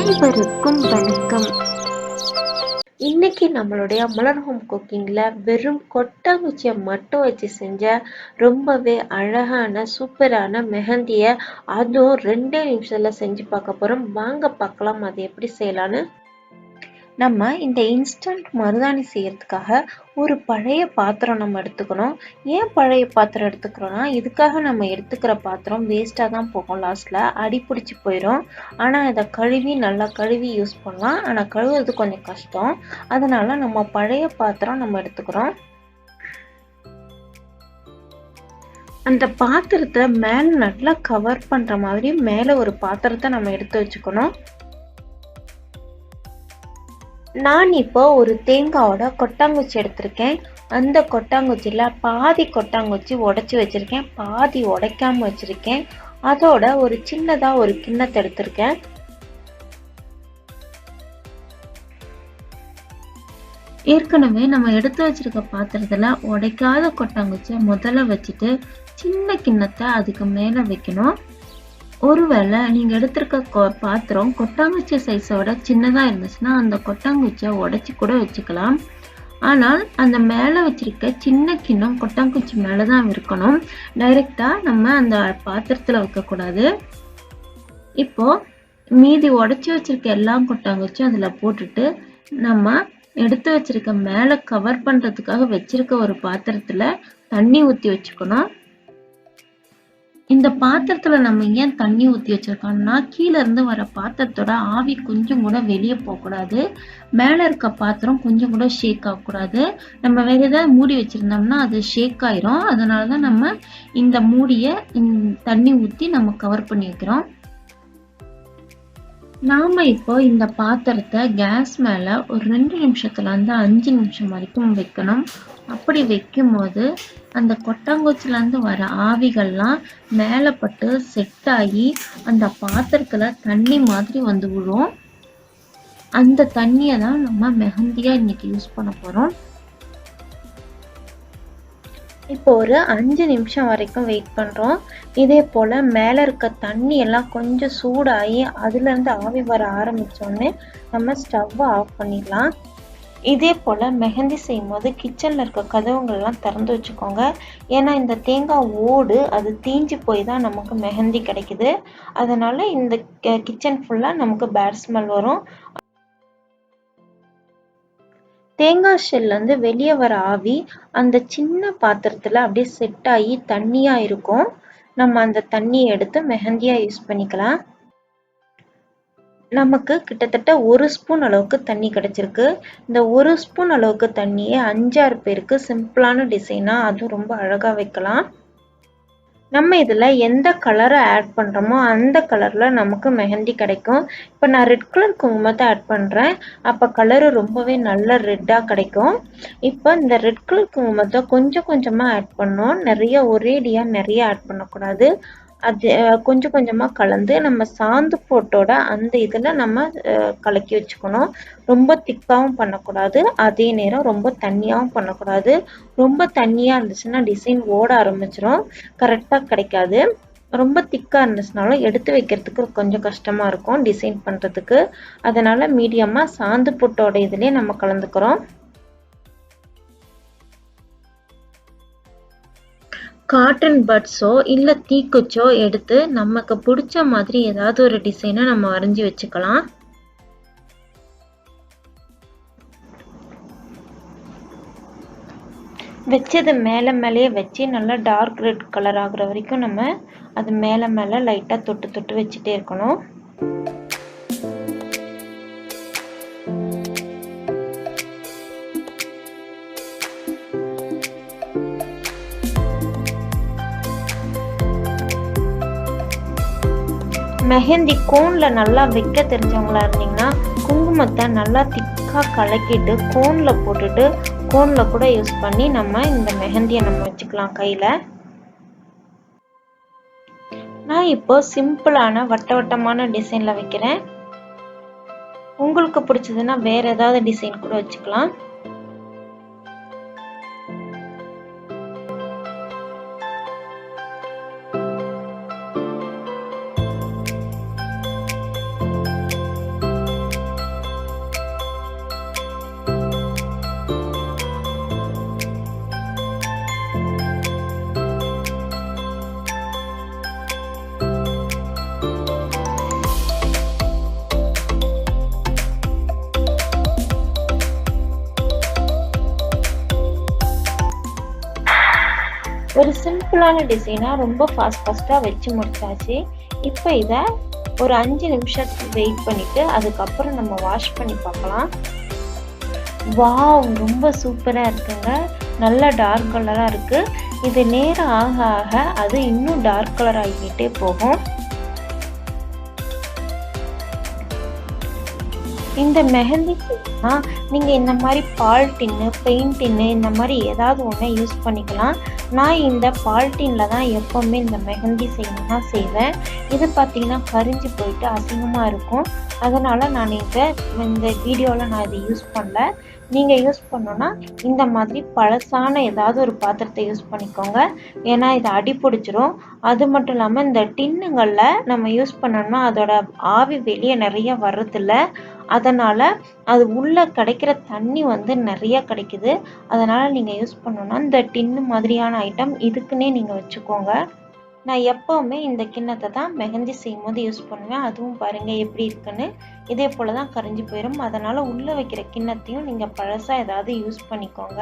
அனைவருக்கும் வணக்கம். இன்னைக்கு நம்மளுடைய மலர் ஹோம் குக்கிங்ல வெறும் கொட்டாங்குச்சியை மட்டும் வச்சு செஞ்ச ரொம்பவே அழகான சூப்பரான மெஹந்தியை அதுவும் 2 நிமிஷத்துல செஞ்சு பார்க்க போறோம். வாங்க பார்க்கலாம் அது எப்படி செய்யலான்னு. நம்ம இந்த இன்ஸ்டன்ட் மருதாணி செய்யறதுக்காக ஒரு பழைய பாத்திரம் நம்ம எடுத்துக்கணும். ஏன் பழைய பாத்திரம் எடுத்துக்கிறோம்னா, இதுக்காக நம்ம எடுத்துக்கிற பாத்திரம் வேஸ்ட்டாக தான் போகும், லாஸ்ட்டில் அடிப்பிடிச்சி போயிடும். ஆனால் இதை கழுவி நல்லா கழுவி யூஸ் பண்ணலாம். ஆனால் கழுவுறது கொஞ்சம் கஷ்டம். அதனால நம்ம பழைய பாத்திரம் நம்ம எடுத்துக்கிறோம். அந்த பாத்திரத்தை மேலே நல்லா கவர் பண்ணுற மாதிரி மேலே ஒரு பாத்திரத்தை நம்ம எடுத்து வச்சுக்கணும். நான் இப்போ ஒரு தேங்காவோட கொட்டாங்குச்சி எடுத்திருக்கேன். அந்த கொட்டாங்குச்சியில் பாதி கொட்டாங்குச்சி உடைச்சி வச்சுருக்கேன், பாதி உடைக்காமல் வச்சுருக்கேன். அதோட ஒரு சின்னதாக ஒரு கிண்ணத்தை எடுத்திருக்கேன். ஏற்கனவே நம்ம எடுத்து வச்சிருக்க பாத்திரத்தில் உடைக்காத கொட்டாங்குச்சியை முதல்ல வச்சுட்டு சின்ன கிண்ணத்தை அதுக்கு மேலே வைக்கணும். ஒருவேளை நீங்கள் எடுத்திருக்க பாத்திரம் கொட்டாங்குச்சி சைஸோட சின்னதாக இருந்துச்சுன்னா அந்த கொட்டாங்குச்சியை உடைச்சி கூட வச்சுக்கலாம். ஆனால் அந்த மேலே வச்சிருக்க சின்ன கிண்ணம் கொட்டாங்குச்சி மேலே தான் இருக்கணும். டைரெக்டாக நம்ம அந்த பாத்திரத்தில் வைக்கக்கூடாது. இப்போ மீதி உடைச்சி வச்சிருக்க எல்லா கொட்டாங்குச்சியும் அதில் போட்டுட்டு நம்ம எடுத்து வச்சிருக்க மேலே கவர் பண்ணுறதுக்காக வச்சிருக்க ஒரு பாத்திரத்தில் தண்ணி ஊற்றி வச்சுக்கணும். இந்த பாத்திரத்துல நம்ம ஏன் தண்ணி ஊற்றி வச்சிருக்கோம்னா, கீழே இருந்து வர பாத்திரத்தோட ஆவி கொஞ்சம் கூட வெளியே போகக்கூடாது. மேலே இருக்க பாத்திரம் கொஞ்சம் கூட ஷேக் ஆகக்கூடாது. நம்ம வேற ஏதாவது மூடி வச்சிருந்தோம்னா அது ஷேக் ஆயிரும். அதனாலதான் நம்ம இந்த மூடியை தண்ணி ஊற்றி நம்ம கவர் பண்ணி வைக்கிறோம். நாம இப்போ இந்த பாத்திரத்தை கேஸ் மேல ஒரு 2 நிமிஷத்துல இருந்து 5 நிமிஷம் வரைக்கும் வைக்கணும். அப்படி வைக்கும் போது அந்த கொட்டாங்குச்சில இருந்து வர ஆவிகள்லாம் மேலே பட்டு செட் ஆகி அந்த பாத்திரத்துல தண்ணி மாதிரி வந்து விழும். அந்த தண்ணியை தான் நம்ம மெஹந்தியா இன்னைக்கு யூஸ் பண்ண போறோம். இப்போ ஒரு 5 நிமிஷம் வரைக்கும் வெயிட் பண்ணுறோம். இதே போல் மேலே இருக்க தண்ணி எல்லாம் கொஞ்சம் சூடாகி அதுலேருந்து ஆவி வர ஆரம்பித்தோடனே நம்ம ஸ்டவ்வை ஆஃப் பண்ணிடலாம். இதே போல் மெஹந்தி செய்யும் போது கிச்சனில் இருக்க கதவுங்கள்லாம் திறந்து வச்சுக்கோங்க. ஏன்னா இந்த தேங்காய் ஓடு அது தீஞ்சு போய் தான் நமக்கு மெஹந்தி கிடைக்குது. அதனால் இந்த கிச்சன் ஃபுல்லாக நமக்கு பேட் ஸ்மெல் வரும். தேங்காய் ஷெல்லேருந்து வெளியே வர ஆவி அந்த சின்ன பாத்திரத்தில் அப்படியே செட் ஆகி தண்ணியாக இருக்கும். நம்ம அந்த தண்ணியை எடுத்து மெஹந்தியாக யூஸ் பண்ணிக்கலாம். நமக்கு கிட்டத்தட்ட 1 ஸ்பூன் அளவுக்கு தண்ணி கிடைச்சிருக்கு. இந்த 1 ஸ்பூன் அளவுக்கு தண்ணியை 5-6 பேருக்கு சிம்பிளான டிசைனாக அதுவும் ரொம்ப அழகாக வைக்கலாம். நம்ம இதில் எந்த கலரை ஆட் பண்ணுறோமோ அந்த கலரில் நமக்கு மெஹந்தி கிடைக்கும். இப்போ நான் ரெட் கலர் குங்குமத்தை ஆட் பண்ணுறேன். அப்போ கலரு ரொம்பவே நல்ல ரெட்டாக கிடைக்கும். இப்போ இந்த ரெட் கலர் குங்குமத்தை கொஞ்சம் கொஞ்சமாக ஆட் பண்ணோம். ஒரேடியாக நிறைய ஆட் பண்ணக்கூடாது. அது கொஞ்சம் கொஞ்சமாக கலந்து நம்ம சாந்து போட்டோட அந்த இதில் நம்ம கலக்கி வச்சுக்கணும். ரொம்ப திக்காகவும் பண்ணக்கூடாது, அதே நேரம் ரொம்ப தண்ணியாகவும் பண்ணக்கூடாது. ரொம்ப தண்ணியாக இருந்துச்சுன்னா டிசைன் ஓட ஆரம்பிச்சிடும், கரெக்டாக கிடைக்காது. ரொம்ப திக்காக இருந்துச்சுனாலும் எடுத்து வைக்கிறதுக்கு கொஞ்சம் கஷ்டமாக இருக்கும் டிசைன் பண்ணுறதுக்கு. அதனால் மீடியமாக சாந்து போட்டோட இதுலேயே நம்ம கலந்துக்கிறோம். காட்டன் பட்ஸோ இல்லை தீக்குச்சோ எடுத்து நமக்கு பிடிச்ச மாதிரி ஏதாவது ஒரு டிசைனை நம்ம வரைஞ்சி வச்சுக்கலாம். வச்சது மேலே மேலேயே வச்சு நல்லா டார்க் ரெட் கலர் ஆகுற வரைக்கும் நம்ம அது மேலே மேலே லைட்டாக தொட்டு தொட்டு வச்சுட்டே இருக்கணும். மெஹந்தி கோனில் நல்லா வைக்க தெரிஞ்சவங்களா இருந்தீங்கன்னா குங்குமத்தை நல்லா திக்காக கலக்கிட்டு கோனில் போட்டுட்டு கோனில் கூட யூஸ் பண்ணி நம்ம இந்த மெஹந்தியை நம்ம வச்சுக்கலாம் கையில். நான் இப்போ சிம்பிளான வட்ட வட்டமான டிசைனில் வைக்கிறேன். உங்களுக்கு பிடிச்சதுன்னா வேற ஏதாவது டிசைன் கூட வச்சுக்கலாம். சிம்பிளான டிசைனா ரொம்ப ஃபாஸ்ட்டாக வச்சு முடிச்சாச்சு. இப்போ இதை ஒரு 5 நிமிஷத்துக்கு வெயிட் பண்ணிட்டு அதுக்கப்புறம் நம்ம வாஷ் பண்ணி பார்க்கலாம். வாவ், ரொம்ப சூப்பராக இருக்குங்க. நல்ல டார்க் கலராக இருக்குது. இது நேரம் ஆக ஆக அது இன்னும் டார்க் கலர் ஆகிக்கிட்டே போகும். இந்த மெஹந்தி செய்யணும்னா நீங்கள் இந்த மாதிரி பால் டின்னு, பெயிண்ட் டின்னு இந்த மாதிரி ஏதாவது ஒன்று யூஸ் பண்ணிக்கலாம். நான் இந்த பால் டின்னில் தான் எப்போவுமே இந்த மெஹந்தி செய்யணும்னா செய்வேன். இது பார்த்திங்கன்னா கரிஞ்சு போயிட்டு அசிங்கமாக இருக்கும். அதனால் நான் இந்த வீடியோவில் நான் இதை யூஸ் பண்ணல. நீங்கள் யூஸ் பண்ணோன்னா இந்த மாதிரி பழசான ஏதாவது ஒரு பாத்திரத்தை யூஸ் பண்ணிக்கோங்க. ஏன்னா இதை அடி பிடிச்சிரும். அது மட்டும் இல்லாமல் இந்த டின்னுங்களில் நம்ம யூஸ் பண்ணோம்னா அதோட ஆவி வெளியே நிறைய வர்றதில்ல. அதனால் அது உள்ளே கிடைக்கிற தண்ணி நிறைய கிடைக்குது. அதனால் நீங்கள் யூஸ் பண்ணோன்னா இந்த டின்னு மாதிரியான ஐட்டம் இதுக்குன்னே நீங்கள் வச்சுக்கோங்க. நான் எப்போவுமே இந்த கிண்ணத்தை தான் மெஹந்தி செய்யும் போது யூஸ் பண்ணுவேன். அதுவும் பாருங்கள் எப்படி இருக்குன்னு. இதே போல் தான் கரைஞ்சி போயிடும். அதனால் உள்ளே வைக்கிற கிண்ணத்தையும் நீங்கள் பழசாக ஏதாவது யூஸ் பண்ணிக்கோங்க.